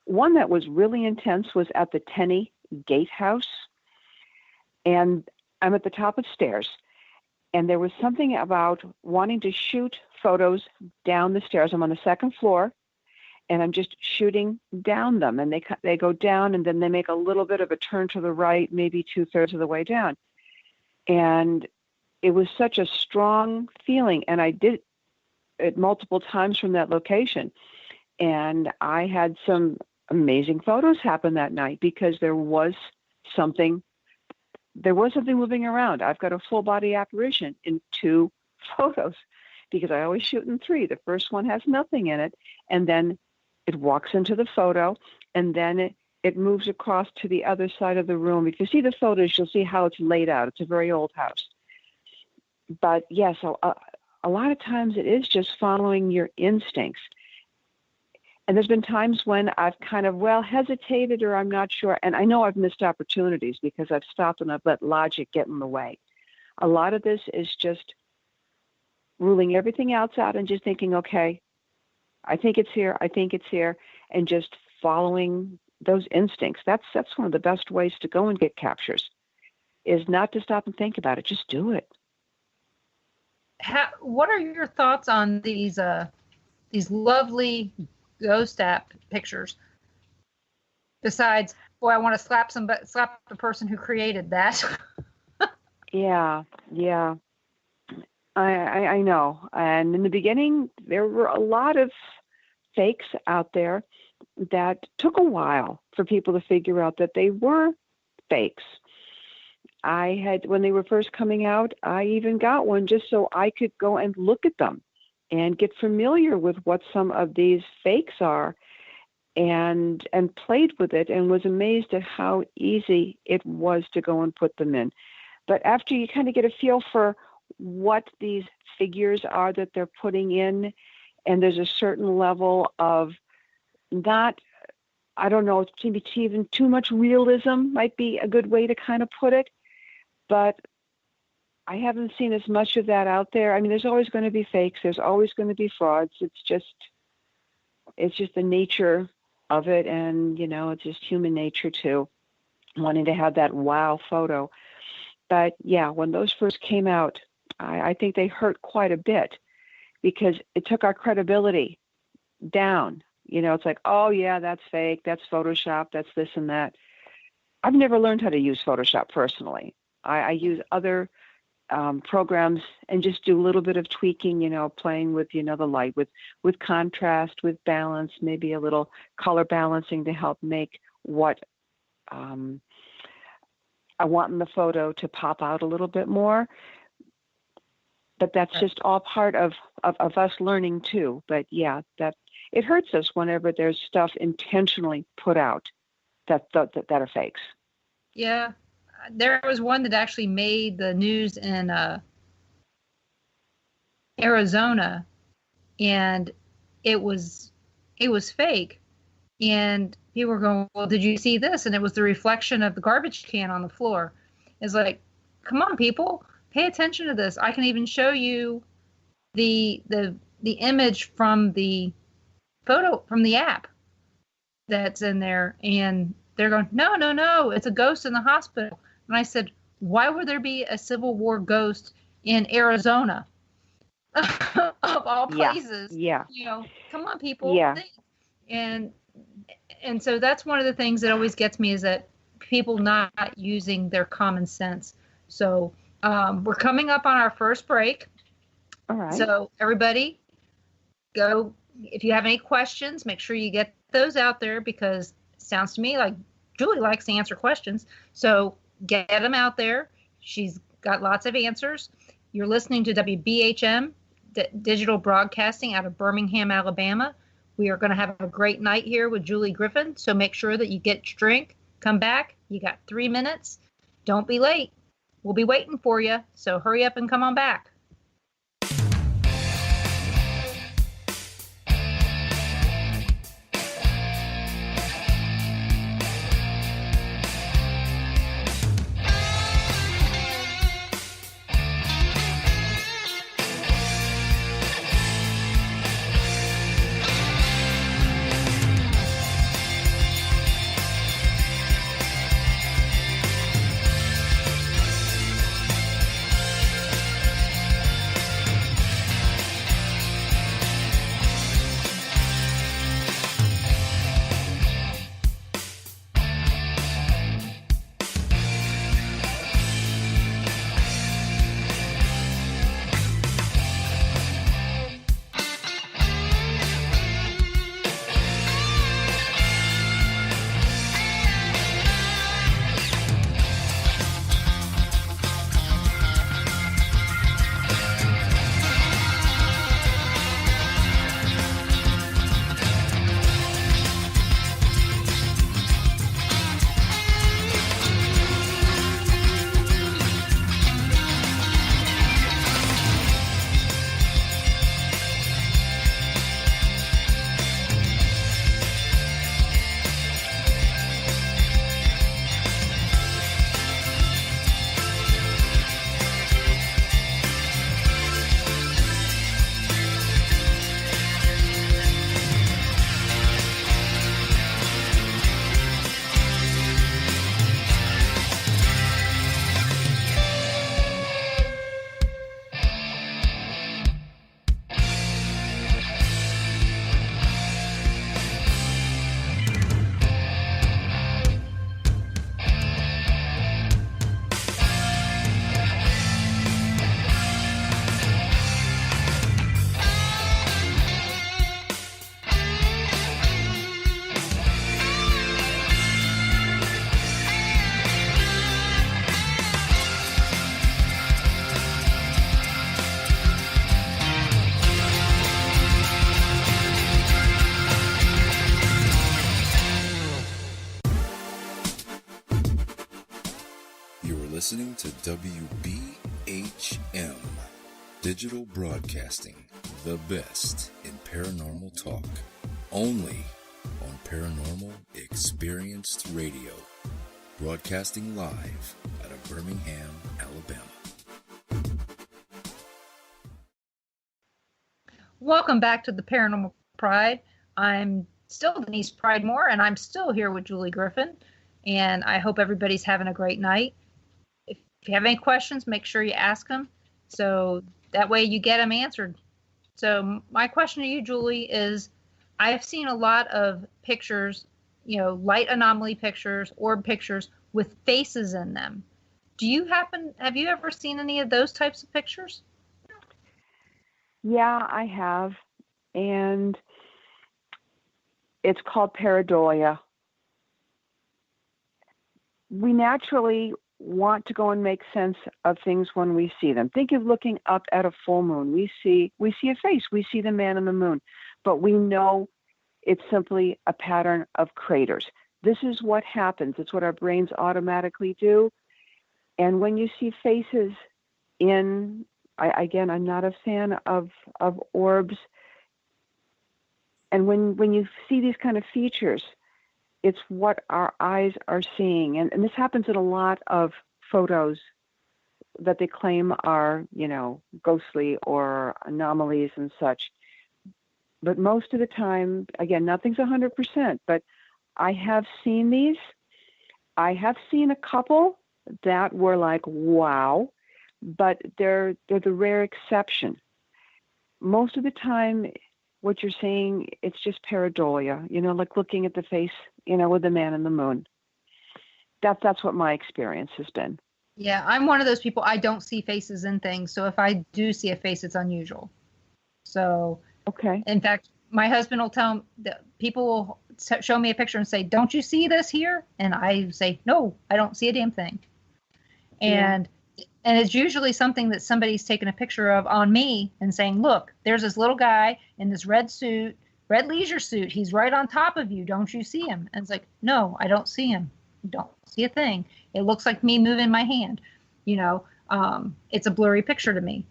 one that was really intense was at the Tenney Gatehouse. And I'm at the top of stairs. And there was something about wanting to shoot photos down the stairs. I'm on the second floor, and I'm just shooting down them. And they go down, and then they make a little bit of a turn to the right, maybe 2/3 of the way down. And it was such a strong feeling. And I did it multiple times from that location. And I had some amazing photos happen that night because there was something moving around. I've got a full body apparition in 2 photos because I always shoot in 3. The first one has nothing in it, and then it walks into the photo, and then it moves across to the other side of the room. If you see the photos, you'll see how it's laid out. It's a very old house. But yes, a lot of times it is just following your instincts. And there's been times when I've kind of, hesitated or I'm not sure. And I know I've missed opportunities because I've stopped and I've let logic get in the way. A lot of this is just ruling everything else out and just thinking, okay, I think it's here, and just following those instincts. That's one of the best ways to go and get captures, is not to stop and think about it. Just do it. What are your thoughts on these lovely ghost app pictures? Besides, boy, I want to slap the person who created that. Yeah. I know. And in the beginning, there were a lot of fakes out there that took a while for people to figure out that they were fakes. When they were first coming out, I even got one just so I could go and look at them and get familiar with what some of these fakes are, and played with it and was amazed at how easy it was to go and put them in. But after you kind of get a feel for what these figures are that they're putting in, and there's a certain level of not, I don't know, maybe even too much realism might be a good way to kind of put it. But I haven't seen as much of that out there. I mean, there's always going to be fakes. There's always going to be frauds. It's just the nature of it. And, it's just human nature too, wanting to have that wow photo. But yeah, when those first came out, I think they hurt quite a bit because it took our credibility down. It's like, oh yeah, that's fake. That's Photoshop. That's this and that. I've never learned how to use Photoshop personally. I use other programs and just do a little bit of tweaking, playing with, the light, with contrast, with balance, maybe a little color balancing to help make what I want in the photo to pop out a little bit more. But that's just all part of us learning too. But yeah, that it hurts us whenever there's stuff intentionally put out that are fakes. Yeah. There was one that actually made the news in Arizona, and it was fake. And people were going, well, did you see this? And it was the reflection of the garbage can on the floor. It's like, come on, people, pay attention to this. I can even show you the image from the photo from the app that's in there. And they're going, no, it's a ghost in the hospital. And I said, why would there be a Civil War ghost in Arizona? Of all places. Yeah. Come on, people. Yeah. And so that's one of the things that always gets me, is that people not using their common sense. So we're coming up on our first break. All right. So everybody, go. If you have any questions, make sure you get those out there, because it sounds to me like Julie likes to answer questions. So get them out there. She's got lots of answers. You're listening to WBHM Digital Broadcasting out of Birmingham, Alabama. We are going to have a great night here with Julie Griffin. So make sure that you get your drink, come back. You got 3 minutes. Don't be late. We'll be waiting for you. So hurry up and come on back. listening to WBHM, Digital Broadcasting, the best in paranormal talk, only on Paranormal Experienced Radio, broadcasting live out of Birmingham, Alabama. Welcome back to the Paranormal Pride. I'm still Denise Pridemore, and I'm still here with Julie Griffin, and I hope everybody's having a great night. If you have any questions, make sure you ask them, so that way you get them answered. So my question to you, Julie, is I've seen a lot of pictures, light anomaly pictures, orb pictures with faces in them. Have you ever seen any of those types of pictures? Yeah, I have. And it's called pareidolia. We naturally want to go and make sense of things when we see them. Think of looking up at a full moon. We see a face. We see the man on the moon. But we know it's simply a pattern of craters. This is what happens. It's what our brains automatically do. And when you see faces I'm not a fan of orbs. And when you see these kind of features, it's what our eyes are seeing. And this happens in a lot of photos that they claim are, ghostly or anomalies and such. But most of the time, again, nothing's 100%, but I have seen these. I have seen a couple that were like, wow. But they're the rare exception. Most of the time, what you're saying, it's just pareidolia, like looking at the face, with the man in the moon. That's what my experience has been. Yeah, I'm one of those people. I don't see faces in things. So if I do see a face, it's unusual. So, okay. In fact, my husband will tell that people will show me a picture and say, "Don't you see this here?" And I say, "No, I don't see a damn thing." And it's usually something that somebody's taken a picture of on me and saying, "Look, there's this little guy in this red leisure suit. He's right on top of you. Don't you see him?" And it's like, "No, I don't see him. I don't see a thing. It looks like me moving my hand. It's a blurry picture to me."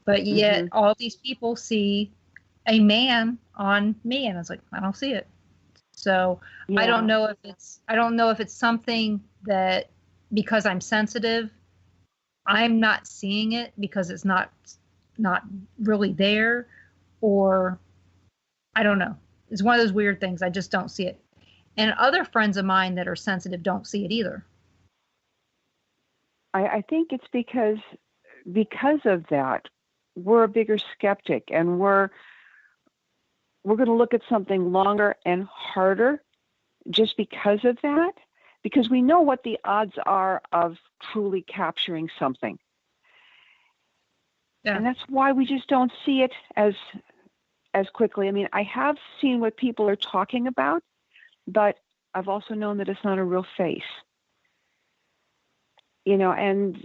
But yet all these people see a man on me, and it's like, I don't see it. So I don't know if it's something that, because I'm sensitive, I'm not seeing it because it's not really there, or I don't know. It's one of those weird things. I just don't see it. And other friends of mine that are sensitive don't see it either. I think it's because of that, we're a bigger skeptic, and we're going to look at something longer and harder just because of that. Because we know what the odds are of truly capturing something. Yeah. And that's why we just don't see it as quickly. I mean, I have seen what people are talking about, but I've also known that it's not a real face. And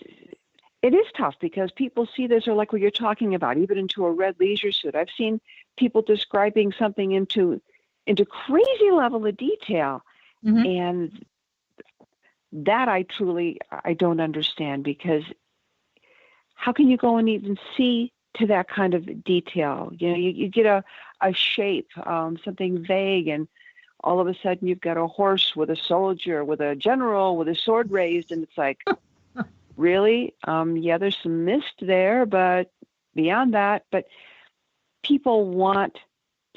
it is tough because people see this, or like what you're talking about, even into a red leisure suit. I've seen people describing something into crazy level of detail. Mm-hmm. And that I don't understand, because how can you go and even see to that kind of detail? You get a shape, something vague, and all of a sudden you've got a horse with a soldier, with a general, with a sword raised, and it's like, really? There's some mist there, but beyond that, but people want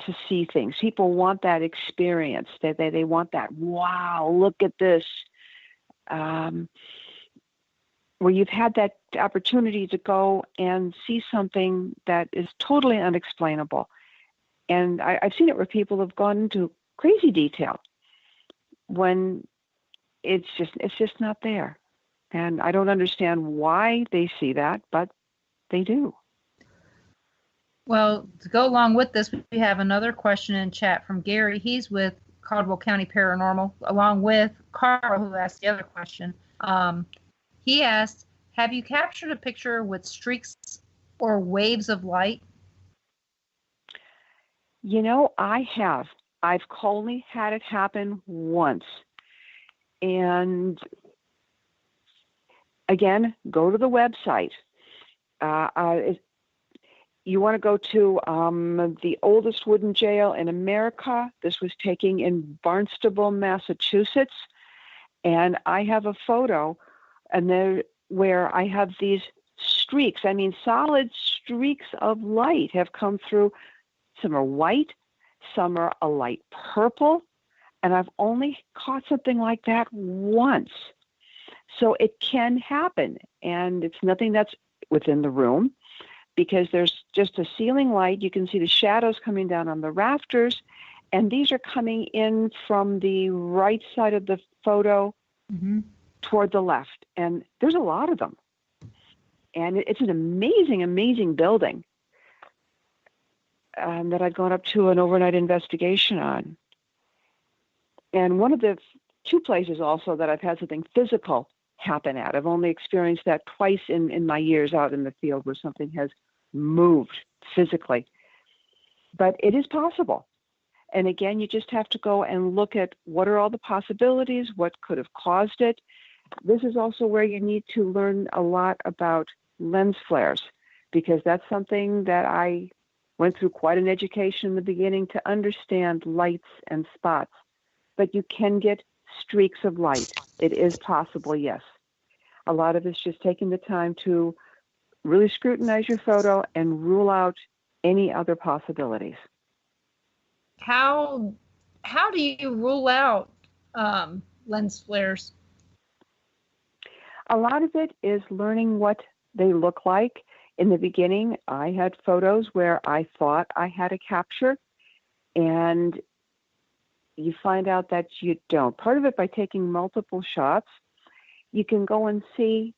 to see things. People want that experience. They want that, wow, look at this. Where you've had that opportunity to go and see something that is totally unexplainable. And I've seen it where people have gone into crazy detail when it's just not there. And I don't understand why they see that, but they do. Well, to go along with this, we have another question in chat from Gary. He's with Caldwell County Paranormal, along with Carl, who asked the other question. He asked, have you captured a picture with streaks or waves of light? I have. I've only had it happen once. And again, go to the website. You want to go to the oldest wooden jail in America. This was taken in Barnstable, Massachusetts. And I have a photo and there where I have these streaks. I mean, solid streaks of light have come through. Some are white, some are a light purple. And I've only caught something like that once. So it can happen. And it's nothing that's within the room, because there's just a ceiling light. You can see the shadows coming down on the rafters, and these are coming in from the right side of the photo toward the left. And there's a lot of them. And it's an amazing, amazing building that I've gone up to an overnight investigation on. And one of the two places also that I've had something physical happen at. I've only experienced that twice in my years out in the field where something has moved physically. But it is possible. And again, you just have to go and look at what are all the possibilities, what could have caused it. This is also where you need to learn a lot about lens flares, because that's something that I went through quite an education in the beginning to understand lights and spots. But you can get streaks of light. It is possible, yes. A lot of it's just taking the time to really scrutinize your photo and rule out any other possibilities. How do you rule out lens flares? A lot of it is learning what they look like. In the beginning, I had photos where I thought I had a capture, and you find out that you don't. Part of it by taking multiple shots, you can go and see,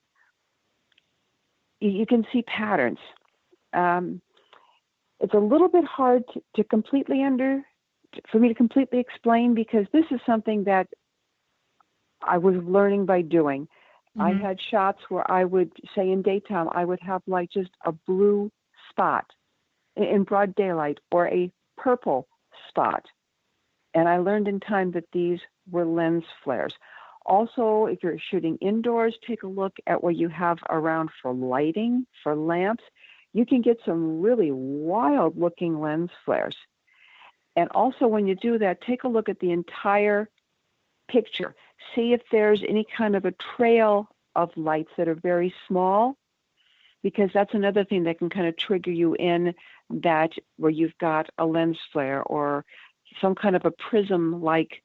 you can see patterns. It's a little bit hard to completely for me to completely explain, because this is something that I was learning by doing. I had shots where I would say in daytime, I would have like just a blue spot in broad daylight or a purple spot. And I learned in time that these were lens flares. Also, if you're shooting indoors, take a look at what you have around for lighting, for lamps. You can get some really wild looking lens flares. And also when you do that, take a look at the entire picture. See if there's any kind of a trail of lights that are very small, because that's another thing that can kind of trigger you in that where you've got a lens flare or some kind of a prism-like